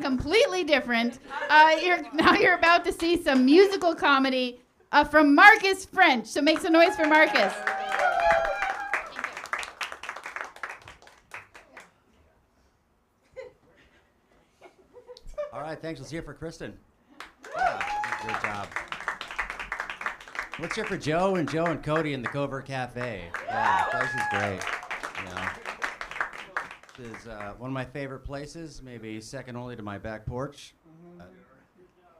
completely different. You're about to see some musical comedy from Marcus French. So make some noise for Marcus. All right, thanks. Let's hear it for Kristen. Yeah, great job. Let's hear it for Joe and Cody in the Covert Cafe. Yeah, the place is great. You know, this is one of my favorite places, maybe second only to my back porch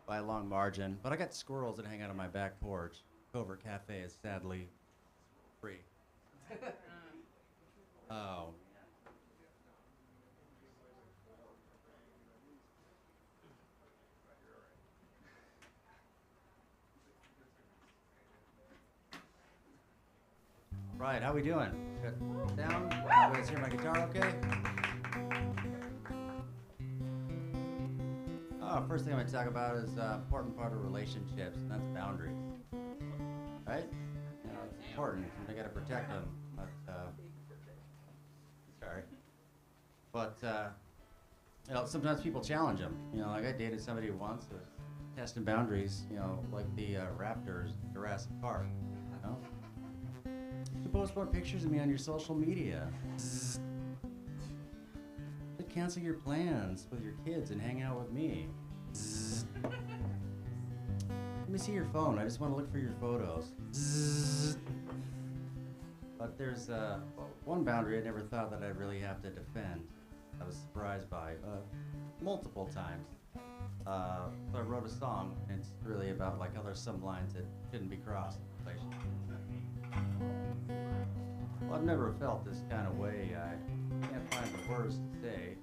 by a long margin. But I got squirrels that hang out on my back porch. Covert Cafe is sadly free. Oh. Right, how we doing? Good. Down? You guys hear my guitar okay? Oh, first thing I'm going to talk about is important part of relationships, and that's boundaries. Right? You know, it's important. They got to protect them. But, sorry. But, you know, sometimes people challenge them. You know, like I dated somebody once who was testing boundaries, you know, like the Raptors, Jurassic Park. You know? You post more pictures of me on your social media. Cancel your plans with your kids and hang out with me. Let me see your phone. I just want to look for your photos. But there's one boundary I never thought that I'd really have to defend. I was surprised by multiple times. So I wrote a song, and it's really about like how there's some lines that shouldn't be crossed. Well, I've never felt this kind of way. I can't find the words to say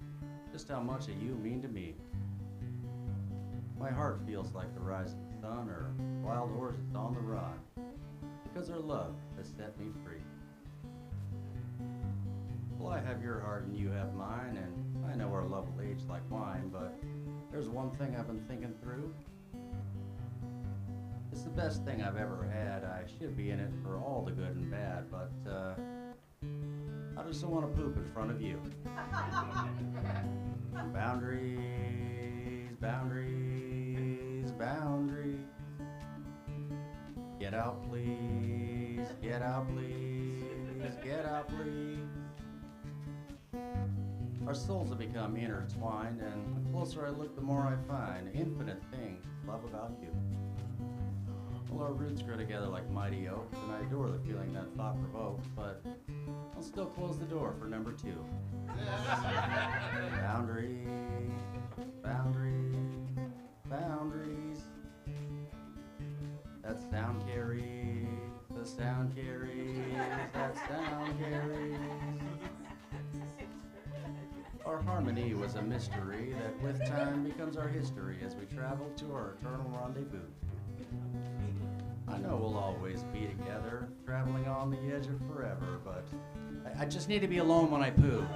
just how much of you mean to me. My heart feels like the rising sun or wild horses on the run, because our love has set me free. Well, I have your heart and you have mine, and I know our love will age like wine, but there's one thing I've been thinking through. It's the best thing I've ever had. I should be in it for all the good and bad, but I just don't want to poop in front of you. Boundaries, boundaries, boundaries. Get out, please. Get out, please. Get out, please. Our souls have become intertwined, and the closer I look, the more I find infinite things to love about you. Well, our roots grow together like mighty oaks, and I adore the feeling that thought provokes, but I'll still close the door for number 2. Boundaries, boundaries, boundaries. That sound carries, the sound carries, that sound carries. Our harmony was a mystery that with time becomes our history as we travel to our eternal rendezvous. I know we'll always be together, traveling on the edge of forever, but I just need to be alone when I poo.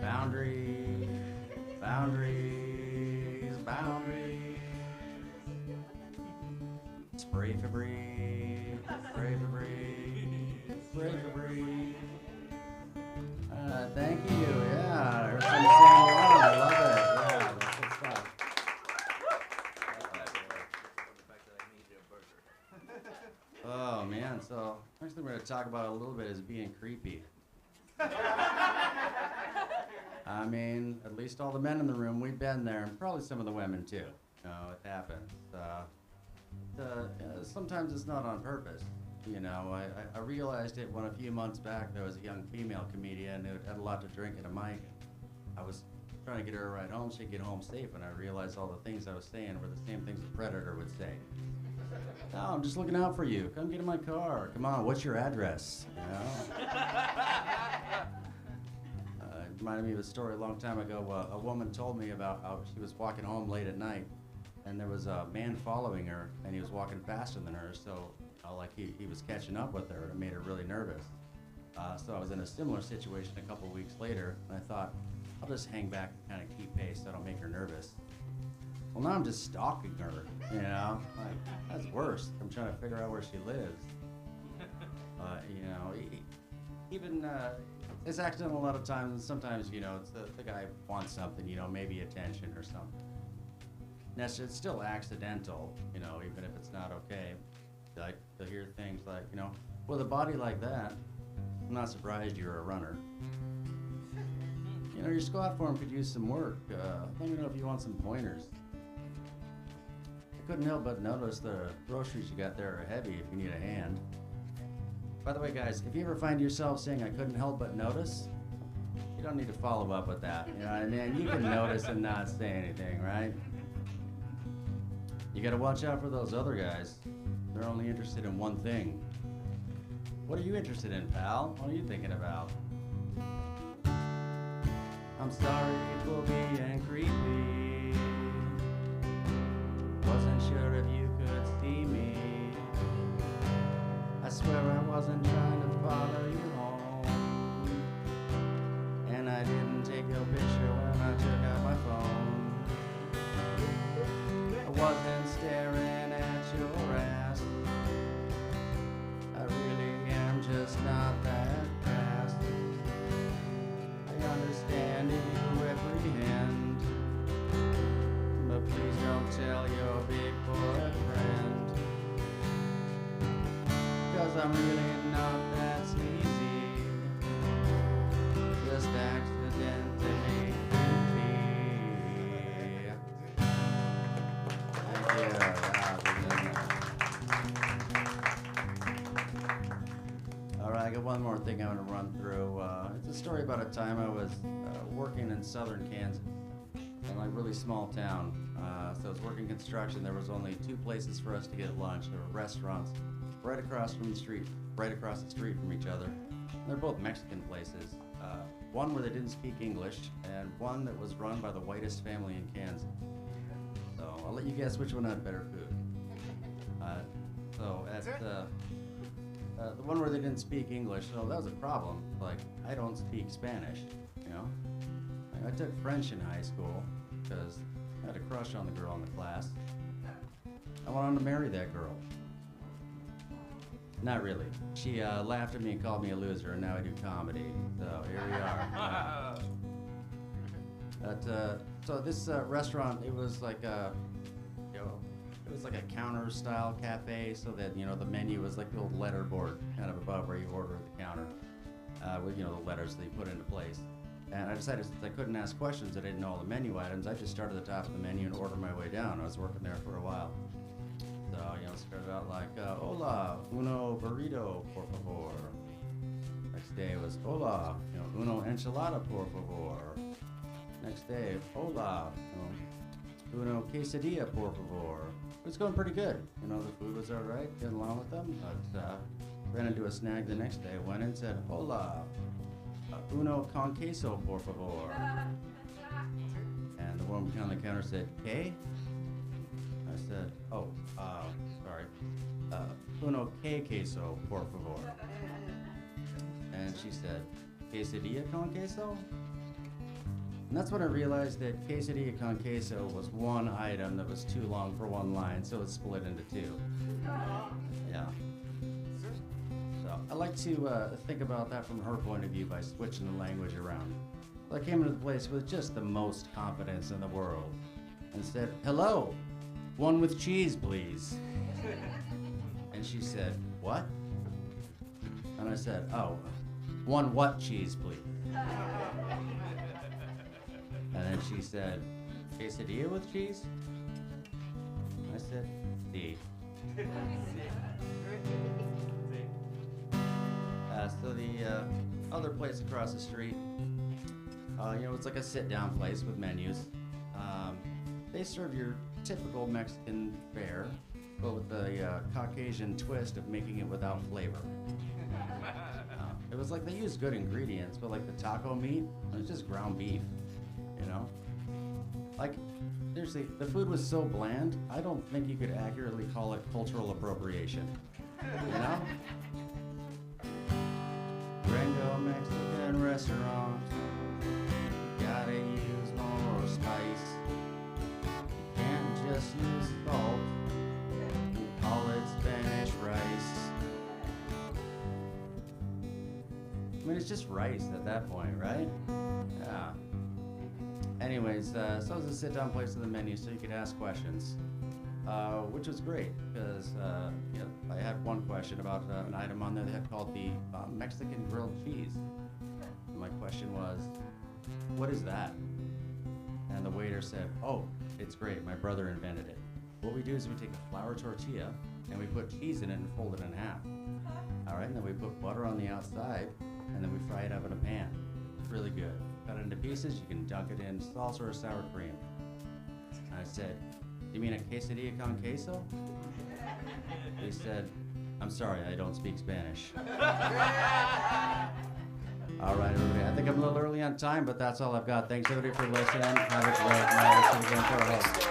Boundaries, boundaries, boundaries. Spray Febreze, spray Febreze, spray Febreze. Thank you, yeah. There's some singing along, I love it. Yeah, that's good stuff. Oh man, so next thing we're going to talk about a little bit is being creepy. I mean, at least all the men in the room, we've been there, and probably some of the women too. You know, it happens. Sometimes it's not on purpose. You know, I realized it when a few months back there was a young female comedian who had a lot to drink and a mic. I was trying to get her a ride home so she'd get home safe, and I realized all the things I was saying were the same things a predator would say. No, I'm just looking out for you. Come get in my car. Come on, what's your address? You know? It reminded me of a story a long time ago. A woman told me about how she was walking home late at night, and there was a man following her, and he was walking faster than her, so like he was catching up with her, and it made her really nervous. So I was in a similar situation a couple weeks later, and I thought, I'll just hang back and kind of keep pace so I don't make her nervous. Well, now I'm just stalking her, you know? Like, that's worse. I'm trying to figure out where she lives. You know, even It's accidental a lot of times, and sometimes, it's the guy wants something, maybe attention or something. And it's still accidental, even if it's not okay. Like, to hear things like, with a body like that, I'm not surprised you're a runner. Your squat form could use some work. Let me know if you want some pointers. I couldn't help but notice the groceries you got there are heavy if you need a hand. By the way, guys, if you ever find yourself saying I couldn't help but notice, you don't need to follow up with that. You know what I mean? You can notice and not say anything, right? You gotta watch out for those other guys. They're only interested in one thing. What are you interested in, pal? What are you thinking about? I'm sorry for being creepy. Wasn't sure if you could see me. I swear I wasn't trying to follow you home. And I didn't take your picture when I took out my phone. I wasn't staring at your ass. I really am just not that fast. I understand if you reprehend, but please don't tell your big boyfriend. 'Cause I'm really not that sleazy, just accidentally creepy. Thank you. All right, I got one more thing I want to run through. It's a story about a time I was working in southern Kansas, in a really small town. So I was working construction. There was only two places for us to get lunch. There were restaurants right across the street from each other. And they're both Mexican places. One where they didn't speak English, and one that was run by the whitest family in Kansas. So I'll let you guess which one had better food. So at the one where they didn't speak English, so that was a problem. Like, I don't speak Spanish, I took French in high school because I had a crush on the girl in the class. I went on to marry that girl. Not really. She laughed at me and called me a loser, and now I do comedy. So here we are. So this restaurant, it was like a counter-style cafe, so that the menu was like the old letterboard kind of above where you order at the counter, with the letters that you put into place. And I decided since I couldn't ask questions, I didn't know all the menu items. I just started at the top of the menu and ordered my way down. I was working there for a while. So, started out like, hola, uno burrito, por favor. Next day was, hola, uno enchilada, por favor. Next day, hola, uno quesadilla, por favor. It was going pretty good. The food was all right, getting along with them. But ran into a snag the next day. Went in and said, hola, uno con queso, por favor. And the woman behind the counter said, ¿qué? I said, sorry, uno que queso, por favor. And she said, quesadilla con queso? And that's when I realized that quesadilla con queso was one item that was too long for one line, so it's split into two. Yeah. So I like to think about that from her point of view by switching the language around. So I came into the place with just the most confidence in the world and said, hello. One with cheese, please. And she said, what? And I said, oh, one what cheese, please? And then she said, quesadilla with cheese? I said, sí. So the other place across the street, it's like a sit-down place with menus. They serve your typical Mexican fare, but with the Caucasian twist of making it without flavor. It was like they used good ingredients, but like the taco meat, it was just ground beef, Like, seriously, the food was so bland, I don't think you could accurately call it cultural appropriation, Gringo Mexican restaurant, gotta use more spice. Can't just use salt and call it Spanish rice. mean, it's just rice at that point, right? Yeah. Anyways, so it was a sit-down place on the menu, so you could ask questions, which was great because I had one question about an item on there they had called the Mexican grilled cheese. And my question was, what is that? And the waiter said, oh, it's great. My brother invented it. What we do is we take a flour tortilla and we put cheese in it and fold it in half. All right, and then we put butter on the outside and then we fry it up in a pan. It's really good. Cut it into pieces. You can dunk it in salsa or sour cream. And I said, you mean a quesadilla con queso? He said, I'm sorry, I don't speak Spanish. All right, everybody. I think I'm a little early on time, but that's all I've got. Thanks, everybody, for listening. Have a great night. Thanks again for our host.